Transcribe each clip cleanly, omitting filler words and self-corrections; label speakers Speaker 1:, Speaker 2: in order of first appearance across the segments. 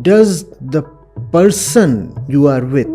Speaker 1: Does the person you are with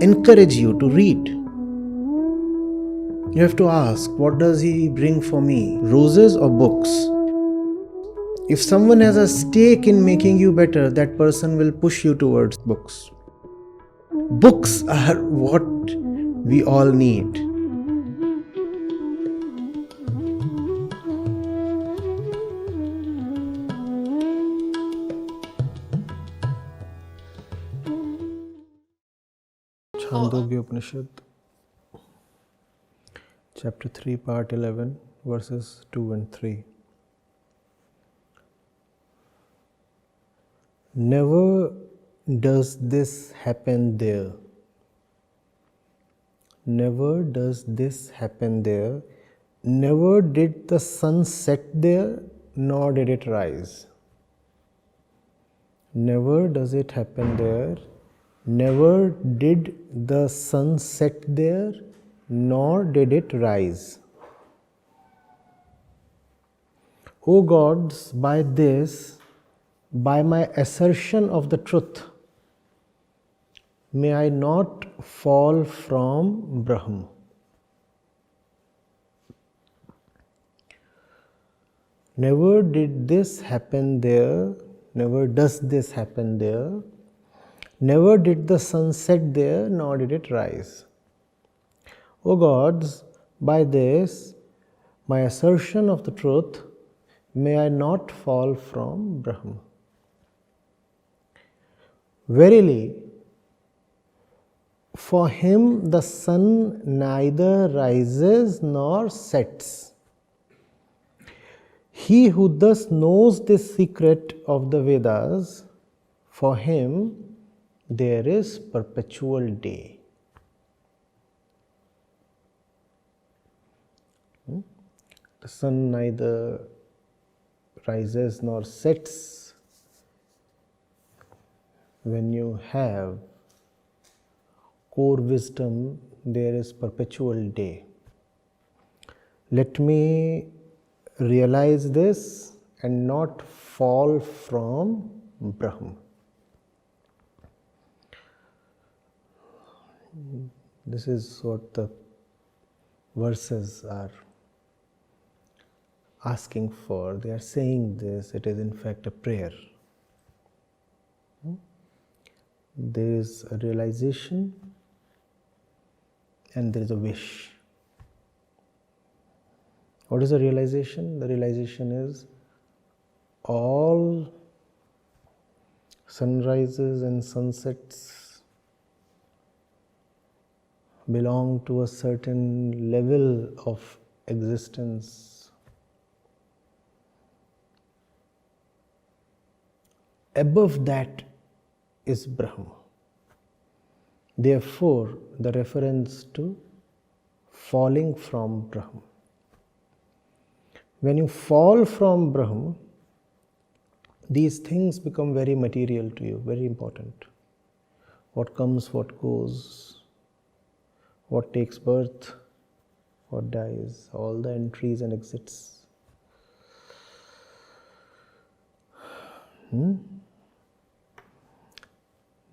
Speaker 1: encourage you to read? You have to ask, what does he bring for me? Roses or books? If someone has a stake in making you better, that person will push you towards books. Books are what we all need. Chandogya Upanishad, chapter 3, part 11, verses 2 and 3. Never does this happen there. Never does this happen there. Never did the sun set there, nor did it rise. Never does it happen there. Never did the sun set there, nor did it rise. O gods, by this, by my assertion of the truth, may I not fall from Brahm. Never did this happen there, never does this happen there. Never did the sun set there, nor did it rise. O gods, by this, my assertion of the truth, may I not fall from Brahm. Verily, for him the sun neither rises nor sets. He who thus knows this secret of the Vedas, for him there is perpetual day. The sun neither rises nor sets. When you have core wisdom, there is perpetual day. Let me realize this and not fall from Brahm. This is what the verses are asking for. They are saying this. It is in fact a prayer. There is a realization and there is a wish. What is the realization? The realization is all sunrises and sunsets belong to a certain level of existence. Above that is Brahma. Therefore, the reference to falling from Brahma. When you fall from Brahma, these things become very material to you, very important. What comes, what goes, what takes birth, what dies, all the entries and exits.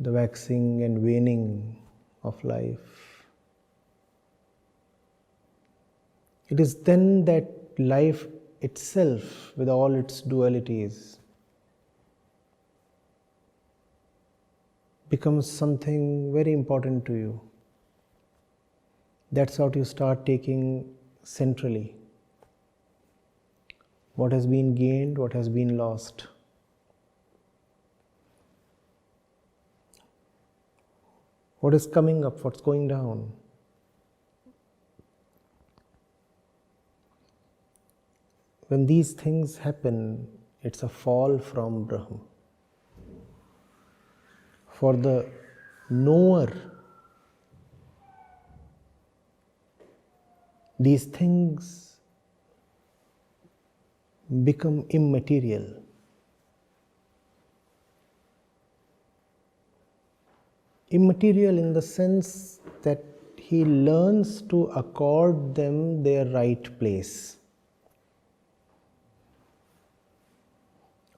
Speaker 1: The waxing and waning of life. It is then that life itself, with all its dualities, becomes something very important to you. That's what you start taking centrally. What has been gained, what has been lost. What is coming up, what's going down. When these things happen, it's a fall from Brahma. For the knower, these things become immaterial. Immaterial in the sense that he learns to accord them their right place.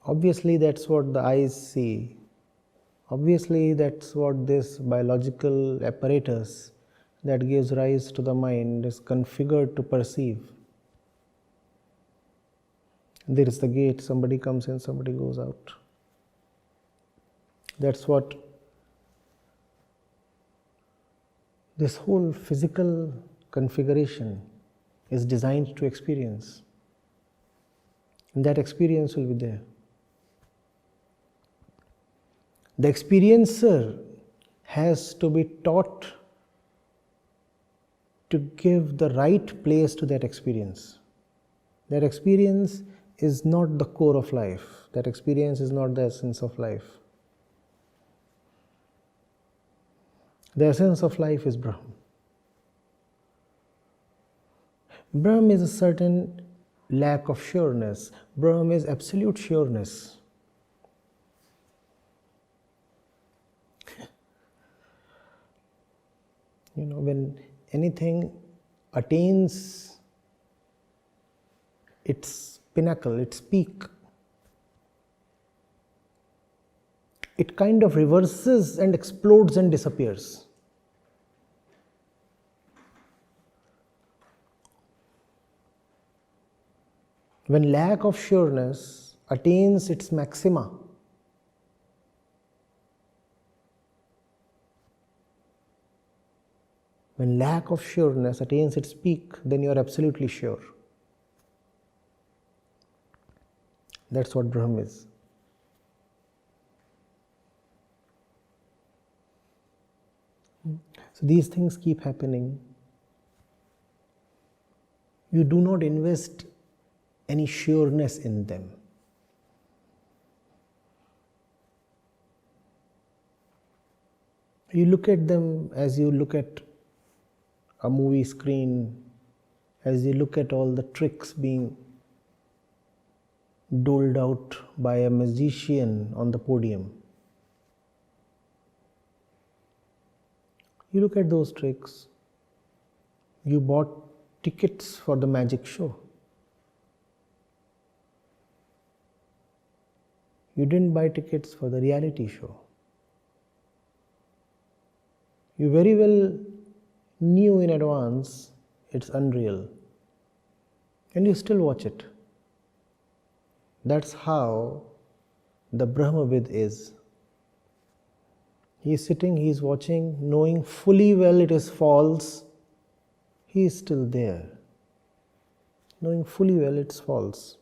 Speaker 1: Obviously, that's what the eyes see. Obviously, that's what this biological apparatus that gives rise to the mind is configured to perceive. There is the gate, somebody comes in, somebody goes out. That's what this whole physical configuration is designed to experience. And that experience will be there. The experiencer has to be taught to give the right place to that experience. That experience is not the core of life. That experience is not the essence of life. The essence of life is Brahm. Brahm is a certain lack of sureness. Brahm is absolute sureness. When anything attains its pinnacle, its peak, it kind of reverses and explodes and disappears. When lack of sureness attains its maxima, when lack of sureness attains its peak, then you are absolutely sure. That's what Brahm is. So these things keep happening. You do not invest any sureness in them. You look at them as you look at a movie screen, as you look at all the tricks being doled out by a magician on the podium. You look at those tricks. You bought tickets for the magic show. You didn't buy tickets for the reality show. You very well knew in advance it's unreal, and you still watch it. That's how the Brahmavid is. He is sitting, he is watching, knowing fully well it is false. He is still there, knowing fully well it's false.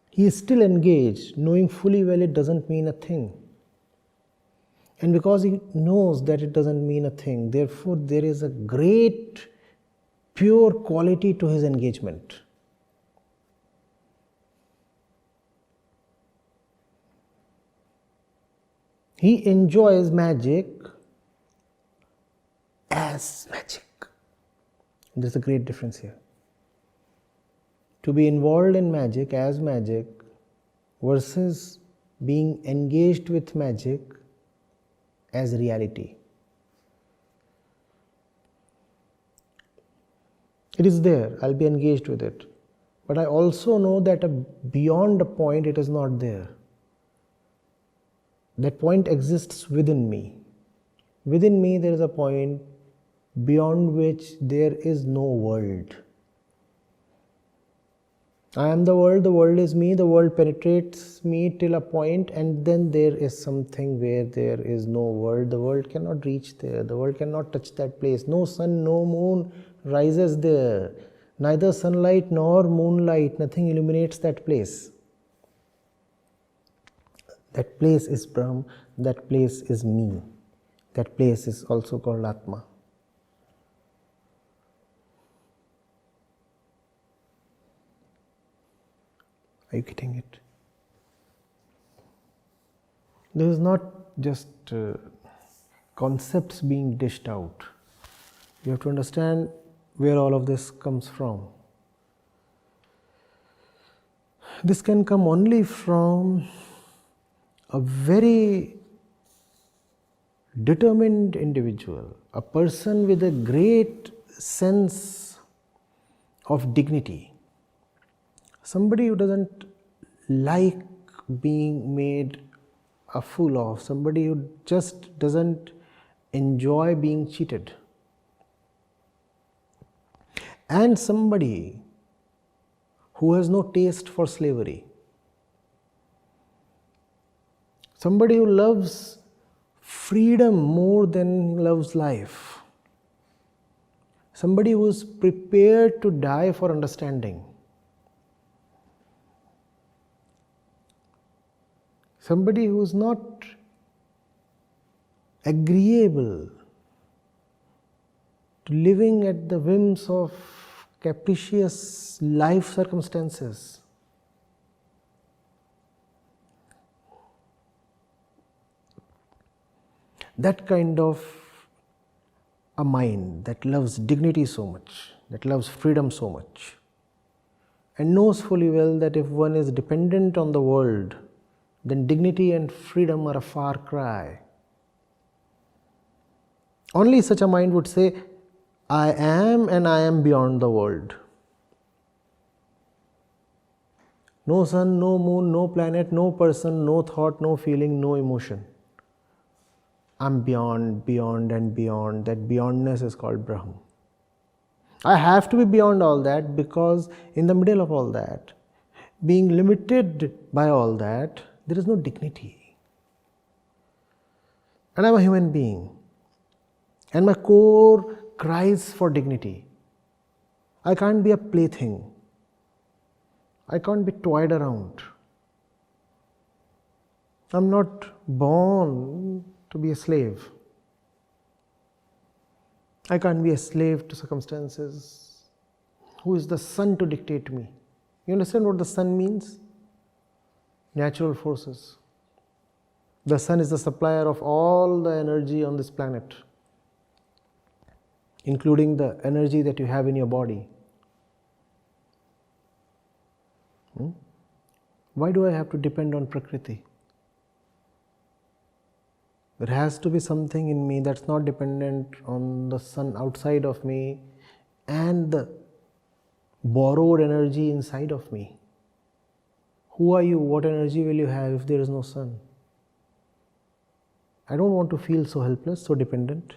Speaker 1: He is still engaged, knowing fully well it doesn't mean a thing. And because he knows that it doesn't mean a thing, therefore there is a great pure quality to his engagement. He enjoys magic as magic. There's a great difference here. To be involved in magic as magic versus being engaged with magic as reality. It is there, I'll be engaged with it. But I also know that beyond a point it is not there. That point exists within me. Within me there is a point beyond which there is no world. I am the world is me, the world penetrates me till a point, and then there is something where there is no world. The world cannot reach there, the world cannot touch that place. No sun, no moon rises there. Neither sunlight nor moonlight, nothing illuminates that place. That place is Brahm, that place is me. That place is also called Atma. Are you getting it? This is not just concepts being dished out. You have to understand where all of this comes from. This can come only from a very determined individual, a person with a great sense of dignity, Somebody who doesn't like being made a fool of, somebody who just doesn't enjoy being cheated, and somebody who has no taste for slavery, somebody who loves freedom more than he loves life, somebody who is prepared to die for understanding, somebody who is not agreeable to living at the whims of capricious life circumstances. That kind of a mind that loves dignity so much, that loves freedom so much, and knows fully well that if one is dependent on the world, then dignity and freedom are a far cry. Only such a mind would say, I am and I am beyond the world. No sun, no moon, no planet, no person, no thought, no feeling, no emotion. I'm beyond, beyond and beyond. That beyondness is called Brahman. I have to be beyond all that because in the middle of all that, being limited by all that, there is no dignity. And I'm a human being. And my core cries for dignity. I can't be a plaything. I can't be toyed around. I'm not born to be a slave. I can't be a slave to circumstances. Who is the sun to dictate me? You understand what the sun means? Natural forces. The sun is the supplier of all the energy on this planet, including the energy that you have in your body. Why do I have to depend on Prakriti? There has to be something in me that's not dependent on the sun outside of me and the borrowed energy inside of me. Who are you? What energy will you have if there is no sun? I don't want to feel so helpless, so dependent.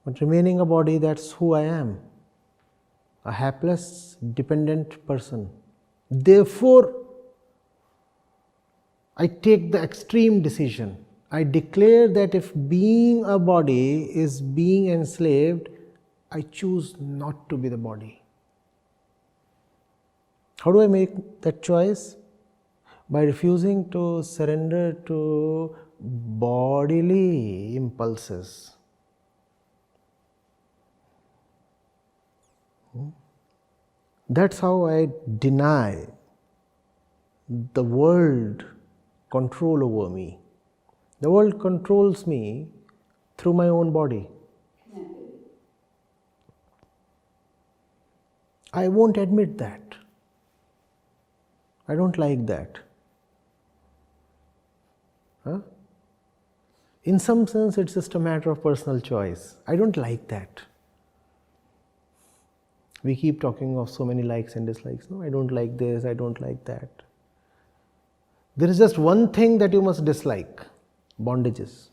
Speaker 1: But remaining a body, that's who I am. A hapless, dependent person. Therefore, I take the extreme decision. I declare that if being a body is being enslaved, I choose not to be the body. How do I make that choice? By refusing to surrender to bodily impulses. That's how I deny the world control over me. The world controls me through my own body. I won't admit that. I don't like that. In some sense, it's just a matter of personal choice. I don't like that. We keep talking of so many likes and dislikes. No, I don't like this, I don't like that. There is just one thing that you must dislike: bondages.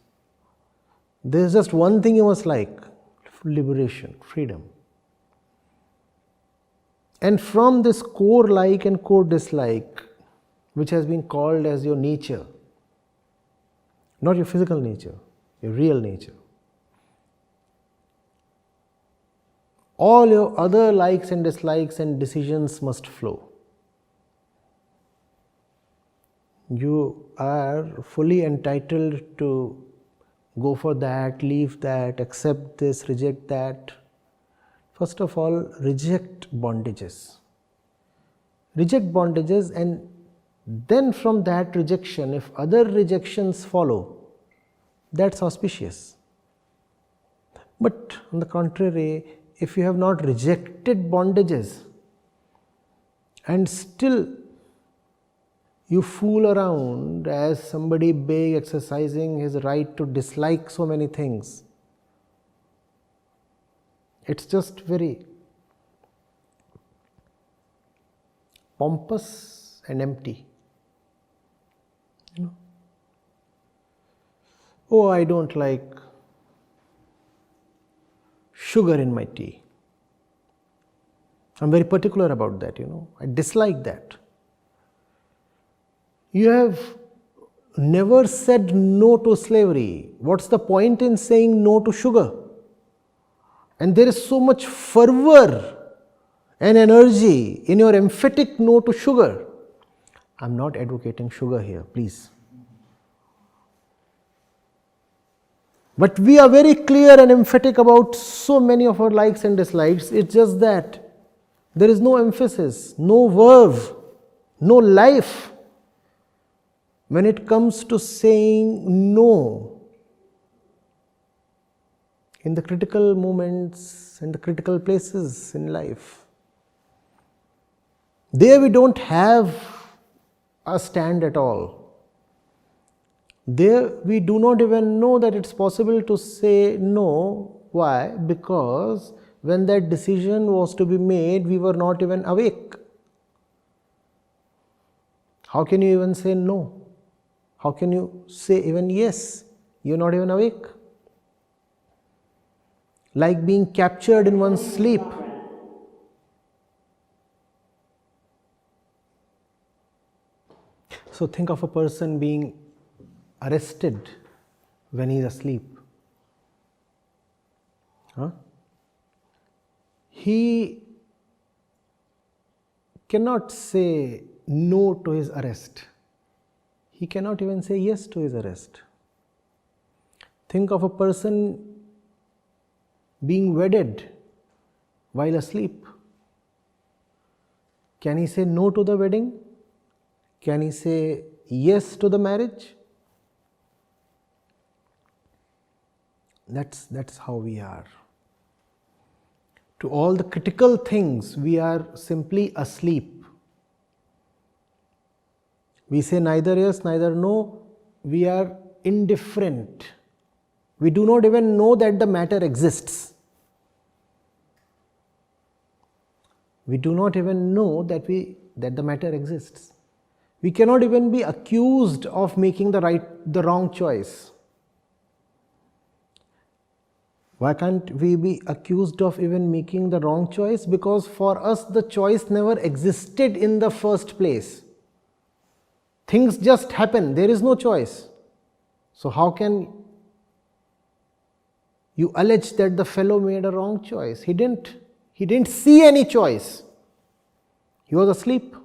Speaker 1: There is just one thing you must like: liberation, freedom. And from this core like and core dislike, which has been called as your nature, not your physical nature, your real nature, all your other likes and dislikes and decisions must flow. You are fully entitled to go for that, leave that, accept this, reject that. First of all, reject bondages. Reject bondages, and then from that rejection, if other rejections follow, that's auspicious. But on the contrary, if you have not rejected bondages and still you fool around as somebody big exercising his right to dislike so many things, it's just very pompous and empty. Oh, I don't like sugar in my tea. I'm very particular about that, I dislike that. You have never said no to slavery. What's the point in saying no to sugar? And there is so much fervor and energy in your emphatic no to sugar. I'm not advocating sugar here, please. But we are very clear and emphatic about so many of our likes and dislikes. It's just that there is no emphasis, no verve, no life when it comes to saying no in the critical moments and the critical places in life. There we don't have a stand at all. There we do not even know that it's possible to say no. Why? Because when that decision was to be made, we were not even awake. How can you even say no? How can you say even yes? You're not even awake. Like being captured in one's sleep. So think of a person being arrested when he is asleep. He cannot say no to his arrest. He cannot even say yes to his arrest. Think of a person being wedded while asleep. Can he say no to the wedding? Can he say yes to the marriage? That's how we are. To all the critical things, we are simply asleep. We say neither yes, neither no. We are indifferent. We do not even know that the matter exists. We do not even know that the matter exists. We cannot even be accused of making the wrong choice. Why can't we be accused of even making the wrong choice? Because for us the choice never existed in the first place. Things just happen, there is no choice. So how can you allege that the fellow made a wrong choice? He didn't see any choice. He was asleep.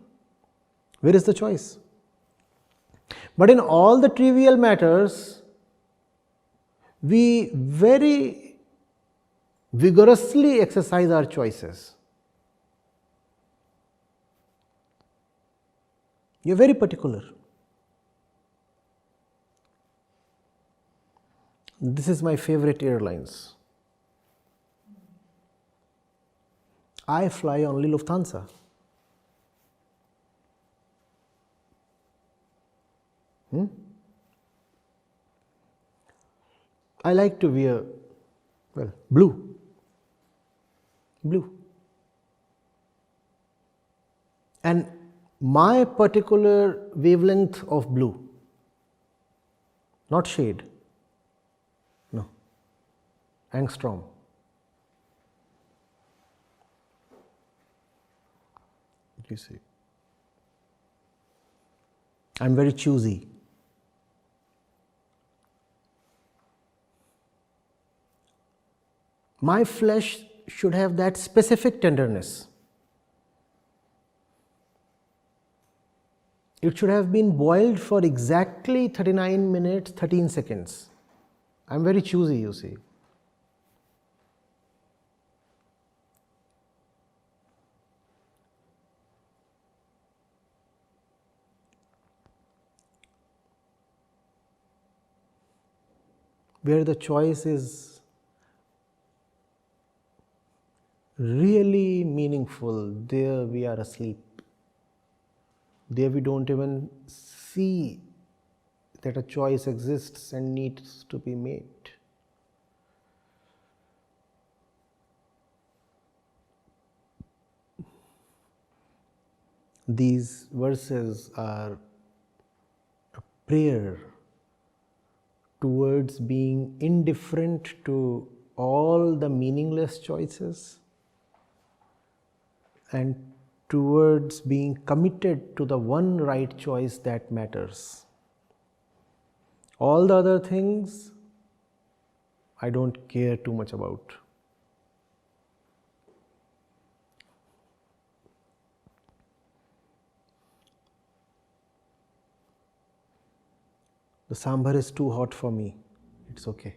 Speaker 1: Where is the choice? But in all the trivial matters, we very vigorously exercise our choices. You are very particular. This is my favorite airlines. I fly only Lufthansa. I like to wear, blue. Blue. And my particular wavelength of blue, not shade, no, angstrom. You see, I'm very choosy. My flesh should have that specific tenderness. It should have been boiled for exactly 39 minutes, 13 seconds. I'm very choosy, you see. Where the choice is really meaningful, there we are asleep. There we don't even see that a choice exists and needs to be made. These verses are a prayer towards being indifferent to all the meaningless choices and towards being committed to the one right choice that matters. All the other things I don't care too much about. The sambar is too hot for me. It's okay.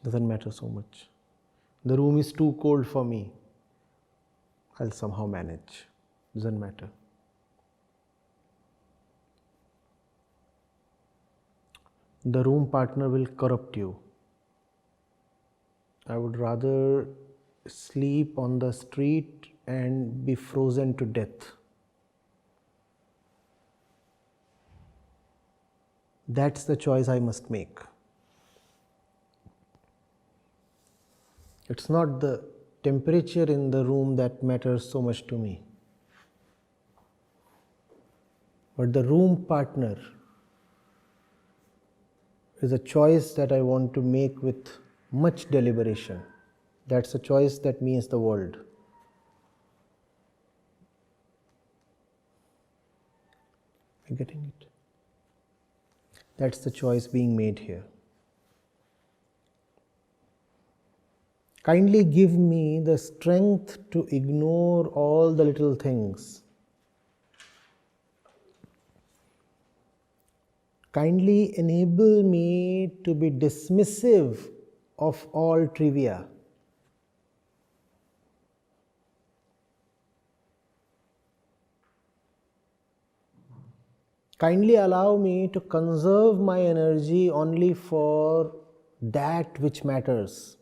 Speaker 1: Doesn't matter so much. The room is too cold for me. I'll somehow manage. Doesn't matter. The room partner will corrupt you. I would rather sleep on the street and be frozen to death. That's the choice I must make. It's not the temperature in the room that matters so much to me, but the room partner is a choice that I want to make with much deliberation. That's a choice that means the world. Are you getting it? That's the choice being made here. Kindly give me the strength to ignore all the little things. Kindly enable me to be dismissive of all trivia. Kindly allow me to conserve my energy only for that which matters.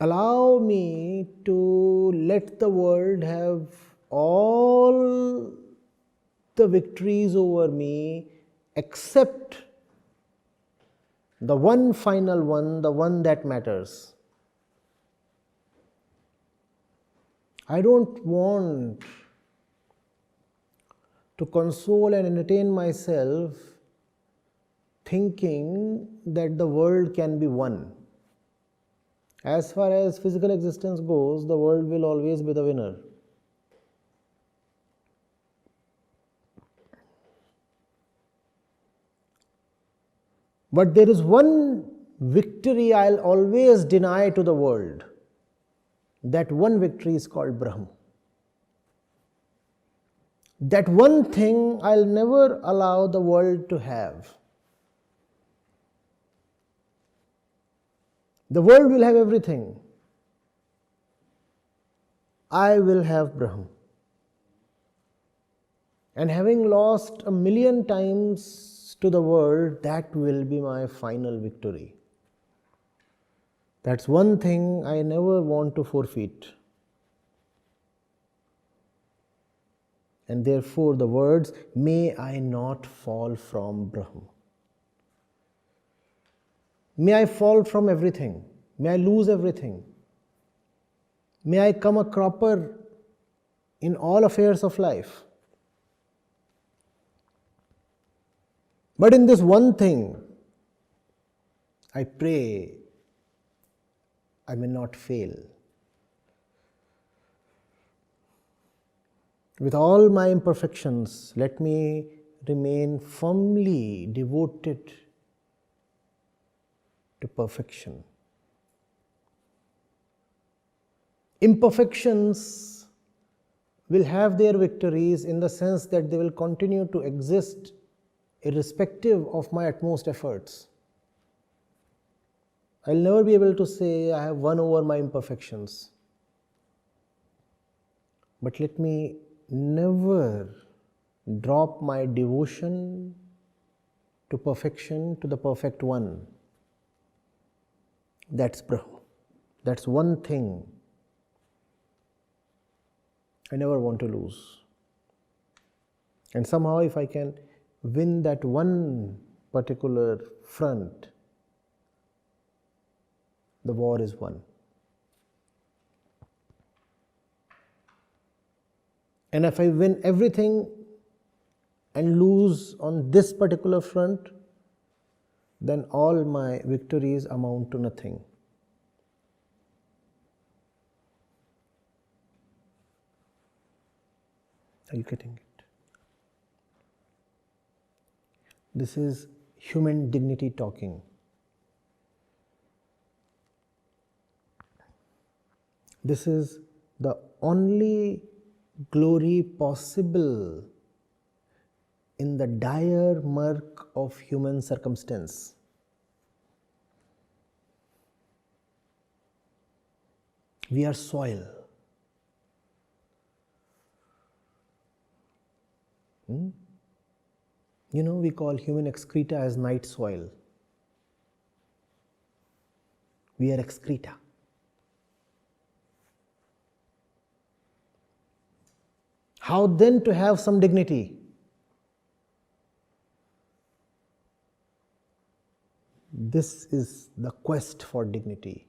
Speaker 1: Allow me to let the world have all the victories over me except the one final one, the one that matters. I don't want to console and entertain myself thinking that the world can be won. As far as physical existence goes, the world will always be the winner. But there is one victory I'll always deny to the world. That one victory is called Brahm. That one thing I'll never allow the world to have. The world will have everything. I will have Brahm. And having lost 1,000,000 times to the world, that will be my final victory. That's one thing I never want to forfeit. And therefore the words, may I not fall from Brahm. May I fall from everything. May I lose everything. May I come a cropper in all affairs of life. But in this one thing, I pray I may not fail. With all my imperfections, let me remain firmly devoted to perfection. Imperfections will have their victories in the sense that they will continue to exist irrespective of my utmost efforts. I'll never be able to say I have won over my imperfections. But let me never drop my devotion to perfection, to the perfect one. That's Brahma. That's one thing I never want to lose. And somehow if I can win that 1% particular front, the war is won. And if I win everything and lose on this particular front, then all my victories amount to nothing. Are you getting it? This is human dignity talking. This is the only glory possible in the dire murk of human circumstance. We are soil. You know, we call human excreta as night soil. We are excreta. How then to have some dignity? This is the quest for dignity.